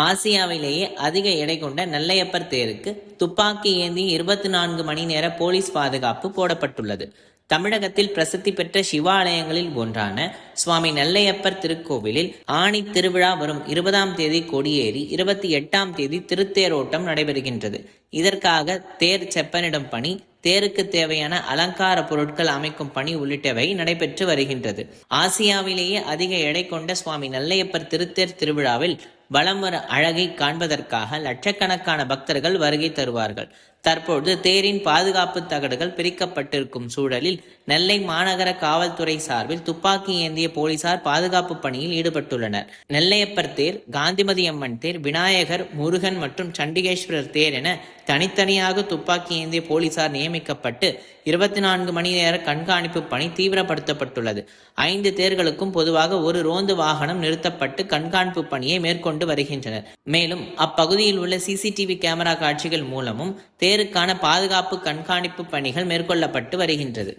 ஆசியாவிலேயே அதிக எடை கொண்ட நெல்லையப்பர் தேருக்கு துப்பாக்கி ஏந்தி 24 மணி நேர போலீஸ் பாதுகாப்பு போடப்பட்டுள்ளது. தமிழகத்தில் பிரசித்தி பெற்ற சிவாலயங்களில் ஒன்றான சுவாமி நெல்லையப்பர் திருக்கோவிலில் ஆணி திருவிழா வரும் 20ஆம் தேதி கொடியேறி 28ஆம் தேதி திருத்தேரோட்டம் நடைபெறுகின்றது. இதற்காக தேர் செப்பனிடும் பணி, தேருக்கு தேவையான அலங்கார பொருட்கள் அமைக்கும் பணி உள்ளிட்டவை நடைபெற்று வருகின்றது. ஆசியாவிலேயே அதிக எடை கொண்ட சுவாமி நெல்லையப்பர் திருத்தேர் திருவிழாவில் வலம் வர அழகை காண்பதற்காக லட்சக்கணக்கான பக்தர்கள் வருகை தருவார்கள். தற்பொழுது தேரின் பாதுகாப்பு தகடுகள் பிரிக்கப்பட்டிருக்கும் சூழலில் நெல்லை மாநகர காவல்துறை சார்பில் துப்பாக்கி ஏந்திய போலீசார் பாதுகாப்பு பணியில் ஈடுபட்டுள்ளனர். நெல்லையப்பர் தேர், காந்திமதி அம்மன் தேர், விநாயகர், முருகன் மற்றும் சண்டிகேஸ்வரர் தேர் என தனித்தனியாக துப்பாக்கி ஏந்திய போலீசார் நியமிக்கப்பட்டு 24 மணி நேர கண்காணிப்பு பணி தீவிரப்படுத்தப்பட்டுள்ளது. 5 தேர்களுக்கும் பொதுவாக ஒரு ரோந்து வாகனம் நிறுத்தப்பட்டு கண்காணிப்பு பணியை மேற்கொண்டு வருகின்றனர். மேலும் அப்பகுதியில் உள்ள CCTV கேமரா காட்சிகள் மூலமும் தேருக்கான பாதுகாப்பு கண்காணிப்பு பணிகள் மேற்கொள்ளப்பட்டு வருகின்றது.